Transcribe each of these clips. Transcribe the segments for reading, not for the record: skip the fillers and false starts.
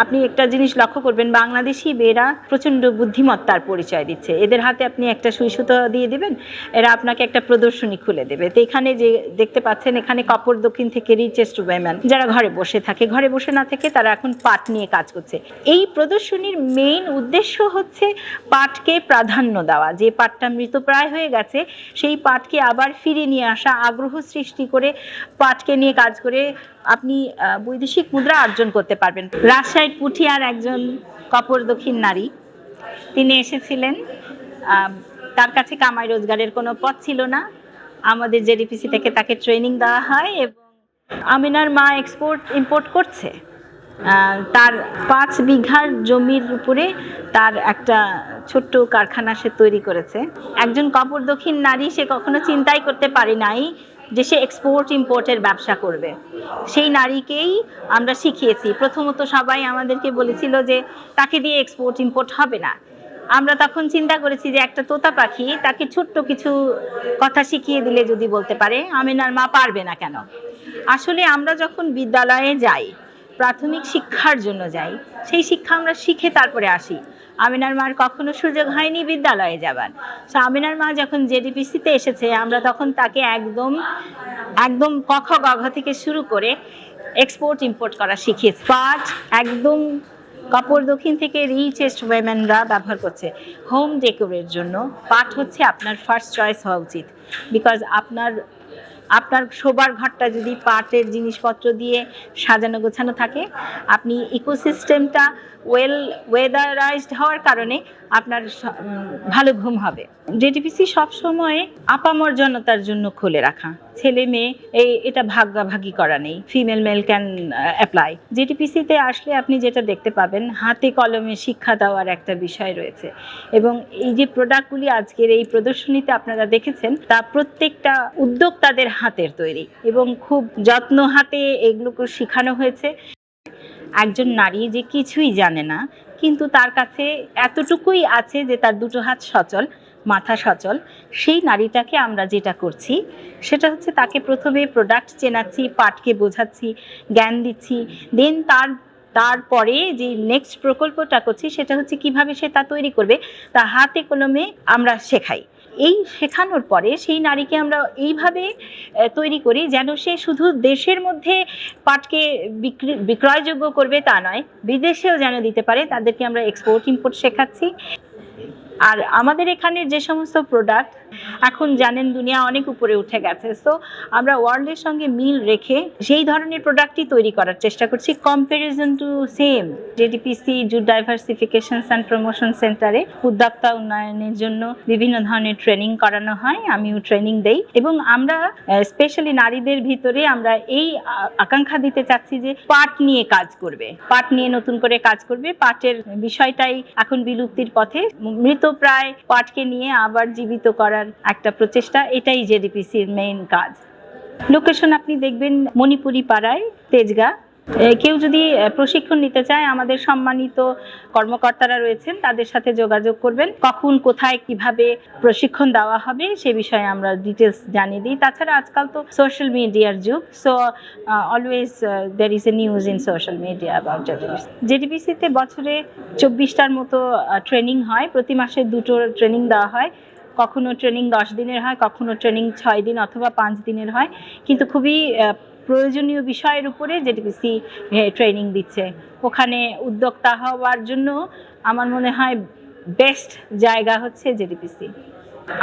আপনি একটা জিনিস লক্ষ্য করবেন, বাংলাদেশি মেয়েরা প্রচণ্ড বুদ্ধিমত্তার পরিচয় দিচ্ছে। এদের হাতে আপনি একটা সুই সুতো দিয়ে দেবেন, এরা আপনাকে একটা প্রদর্শনী খুলে দেবে। তো এখানে যে দেখতে পাচ্ছেন, এখানে কপর দক্ষিণ থেকে রিচেস্ট উইমেন যারা ঘরে বসে থাকে, ঘরে বসে না থেকে তারা এখন পাট নিয়ে কাজ করছে। এই প্রদর্শনীর মেইন উদ্দেশ্য হচ্ছে পাটকে প্রাধান্য দেওয়া। যে পাটটা মৃতপ্রায় হয়ে গেছে সেই পাটকে আবার ফিরিয়ে নিয়ে আসা, আগ্রহ সৃষ্টি করে পাটকে নিয়ে কাজ করে আপনি বৈদেশিক মুদ্রা অর্জন করতে পারবেন। রাজশাহীর পুঠিয়ার একজন কপর দক্ষিণ নারী, তিনি এসেছিলেন, তার কাছে কামাই রোজগারের কোনো পথ ছিল না। আমাদের জেডিপিসি থেকে তাকে ট্রেনিং দেওয়া হয় এবং আমিনার মা এক্সপোর্ট ইম্পোর্ট করছে। তার 5 বিঘার জমির উপরে তার একটা ছোট্ট কারখানা সে তৈরি করেছে। একজন কপর দক্ষিণ নারী, সে কখনো চিন্তাই করতে পারে নাই যে সে এক্সপোর্ট ইম্পোর্টের ব্যবসা করবে। সেই নারীকেই আমরা শিখিয়েছি। প্রথমত সবাই আমাদেরকে বলেছিল যে তাকে দিয়ে এক্সপোর্ট ইম্পোর্ট হবে না। আমরা তখন চিন্তা করেছি যে একটা তোতা পাখি, তাকে ছোট্ট কিছু কথা শিখিয়ে দিলে যদি বলতে পারে, আমিনার মা পারবে না কেন? আসলে আমরা যখন বিদ্যালয়ে যাই, প্রাথমিক শিক্ষার জন্য যাই, সেই শিক্ষা আমরা শিখে তারপরে আসি। আমিনার মার কখনো সুযোগ হয়নি বিদ্যালয়ে যাবার। তো আমিনার মা যখন জেডিপিসিতে এসেছে, আমরা তখন তাকে একদম একদম ক খ গ ঘ থেকে শুরু করে এক্সপোর্ট ইম্পোর্ট করা শিখিয়েছি। পাট একদম কপর দক্ষিণ থেকে রিচেস্ট উইমেনরা ব্যবহার করছে হোম ডেকোরের জন্য। পাট হচ্ছে আপনার ফার্স্ট চয়েস হওয়া উচিত, বিকজ আপনার শোবার ঘরটা যদি পাটের জিনিসপত্র দিয়ে সাজানো গোছানো থাকে, আপনি ইকোসিস্টেমটা ওয়েদারাইজড হওয়ার কারণে আপনার ভালো ঘুম হবে। জেডিপিসি সবসময় আপামর জনতার জন্য খুলে রাখা। ছেলে মেয়ে এটা ভাগাভাগি করা নেই, ফিমেল মেল ক্যান অ্যাপ্লাই। জেডিপিসিতে আসলে আপনি যেটা দেখতে পাবেন, হাতে কলমে শিক্ষা দেওয়ার একটা বিষয় রয়েছে। এবং এই যে প্রোডাক্টগুলি আজকের এই প্রদর্শনীতে আপনারা দেখেছেন, তা প্রত্যেকটা উদ্যোক্তাদের হাতের তৈরি এবং খুব যত্ন হাতে এগুলোকে শেখানো হয়েছে। একজন নারী যে কিছুই জানে না, কিন্তু তার কাছে এতটুকুই আছে যে তার দুটো হাত সচল, মাথা সচল, সেই নারীটাকে আমরা যেটা করছি সেটা হচ্ছে তাকে প্রথমে প্রোডাক্ট চেনাচ্ছি, পাটকে বোঝাচ্ছি, জ্ঞান দিচ্ছি। দেন তারপরে যে নেক্সট প্রকল্পটা করছি সেটা হচ্ছে কিভাবে সে তা তৈরি করবে, তা হাতে কলমে আমরা শেখাই। এই শেখানোর পরে সেই নারীকে আমরা এইভাবে তৈরি করি যেন সে শুধু দেশের মধ্যে পাটকে বিক্রয়যোগ্য করবে তা নয়, বিদেশেও যেন দিতে পারে। তাদেরকে আমরা এক্সপোর্ট ইম্পোর্ট শেখাচ্ছি। আর আমাদের এখানের যে সমস্ত প্রোডাক্ট, এখন জানেন দুনিয়া অনেক উপরে উঠে গেছে, সো আমরা ওয়ার্ল্ডের সঙ্গে মিল রেখে সেই ধরনের প্রোডাক্টই তৈরি করার চেষ্টা করছি, comparison to same. JDPC jute diversification and promotion সেন্টারে উদ্যোক্তা উন্নয়নের জন্য বিভিন্ন ধরনের ট্রেনিং করানো হয়, আমিও ট্রেনিং দেই। এবং আমরা স্পেশালি নারীদের ভিতরে আমরা এই আকাঙ্ক্ষা দিতে চাচ্ছি যে পাট নিয়ে কাজ করবে, পাট নিয়ে নতুন করে কাজ করবে। পাটের বিষয়টাই এখন বিলুপ্তির পথে, মৃতপ্রায় পাটকে নিয়ে আবার জীবিত করার একটা প্রচেষ্টা, এটাই জেডিপিসির মেইন কাজ। লোকেশন আপনি দেখবেন মণিপুরি পাড়ায়, তেজগাঁ। কেউ যদি প্রশিক্ষণ নিতে চায়, আমাদের সম্মানিত কর্মকর্তারা রয়েছেন, তাদের সাথে যোগাযোগ করবেন। কখন কোথায় কিভাবে প্রশিক্ষণ দেওয়া হবে সে বিষয়ে আমরা ডিটেলস জানিয়ে দিই। তাছাড়া আজকাল তো সোশ্যাল মিডিয়ার যুগ, so always there is a news in social media about JDPC. জেডিপিসিতে বছরে 24টার মতো ট্রেনিং হয়, প্রতি মাসে 2টো ট্রেনিং দেওয়া হয়। কখনো ট্রেনিং 10 দিনের হয়, কখনো ট্রেনিং 6 দিন অথবা 5 দিনের হয়, কিন্তু খুবই প্রয়োজনীয় বিষয়ের উপরে জেডিপিসি ট্রেনিং দিচ্ছে। ওখানে উদ্যোক্তা হওয়ার জন্য আমার মনে হয় বেস্ট জায়গা হচ্ছে জেডিপিসি।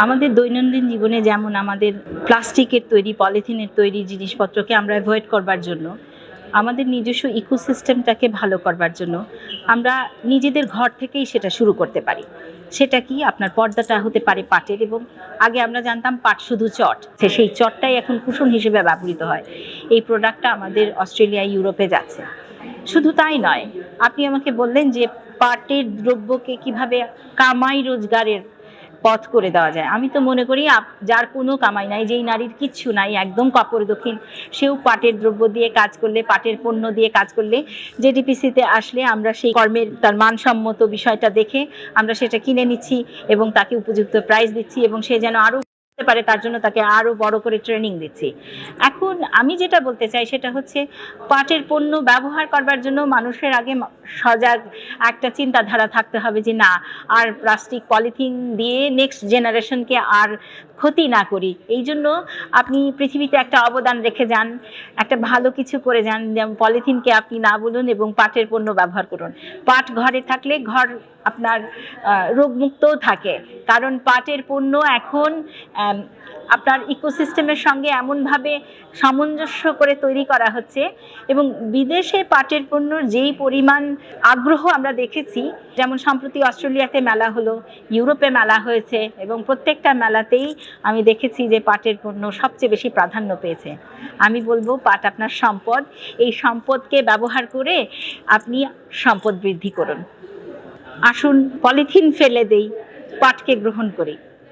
আমাদের দৈনন্দিন জীবনে যেমন আমাদের প্লাস্টিকের তৈরি, পলিথিনের তৈরি জিনিসপত্রকে আমরা অ্যাভয়েড করবার জন্য, আমাদের নিজস্ব ইকোসিস্টেমটাকে ভালো করবার জন্য আমরা নিজেদের ঘর থেকেই সেটা শুরু করতে পারি। সেটা কি, আপনার পর্দাটা হতে পারে পাটের, এবং আগে আমরা জানতাম পাট শুধু চট, সেই চটটাই এখন কুশন হিসেবে ব্যবহৃত হয়। এই প্রোডাক্টটা আমাদের অস্ট্রেলিয়া, ইউরোপে যাচ্ছে। শুধু তাই নয়, আপনি আমাকে বললেন যে পাটের দ্রব্যকে কিভাবে কামাই রোজগারের পথ করে দেওয়া যায়। আমি তো মনে করি যার কোনো কামাই নাই, যেই নারীর কিচ্ছু নাই, একদম কপর দক্ষিণ, সেও পাটের দ্রব্য দিয়ে কাজ করলে, পাটের পণ্য দিয়ে কাজ করলে, জেডিপিসিতে আসলে আমরা সেই কর্মের তার মানসম্মত বিষয়টা দেখে আমরা সেটা কিনে নিচ্ছি এবং তাকে উপযুক্ত প্রাইস দিচ্ছি, এবং সে যেন আরও হতে পারে, তার জন্য তাকে আরো বড় করে ট্রেনিং দিচ্ছি। এখন আমি যেটা বলতে চাই সেটা হচ্ছে, পাটের পণ্য ব্যবহার করবার জন্য মানুষের আগে সজাগ একটা চিন্তাধারা থাকতে হবে যে না, আর প্লাস্টিক পলিথিন দিয়ে নেক্সট জেনারেশনকে আর ক্ষতি না করি। এই জন্য আপনি পৃথিবীতে একটা অবদান রেখে যান, একটা ভালো কিছু করে যান, যেমন পলিথিনকে আপনি না বলুন এবং পাটের পণ্য ব্যবহার করুন। পাট ঘরে থাকলে ঘর আপনার রোগমুক্তও থাকে, কারণ পাটের পণ্য এখন আপনার ইকোসিস্টেমের সঙ্গে এমনভাবে সামঞ্জস্য করে তৈরি করা হচ্ছে, এবং বিদেশে পাটের পণ্যর যেই পরিমাণ আগ্রহ আমরা দেখেছি, যেমন সম্প্রতি অস্ট্রেলিয়াতে মেলা হলো, ইউরোপে মেলা হয়েছে, এবং প্রত্যেকটা মেলাতেই আমি দেখেছি যে পাটের পণ্য সবচেয়ে বেশি প্রাধান্য পেয়েছে। আমি বলবো পাট আপনার সম্পদ, এই সম্পদকে ব্যবহার করে আপনি সম্পদ বৃদ্ধি করুন। আসুন পলিথিন ফেলে দেই, পাটকে গ্রহণ করি।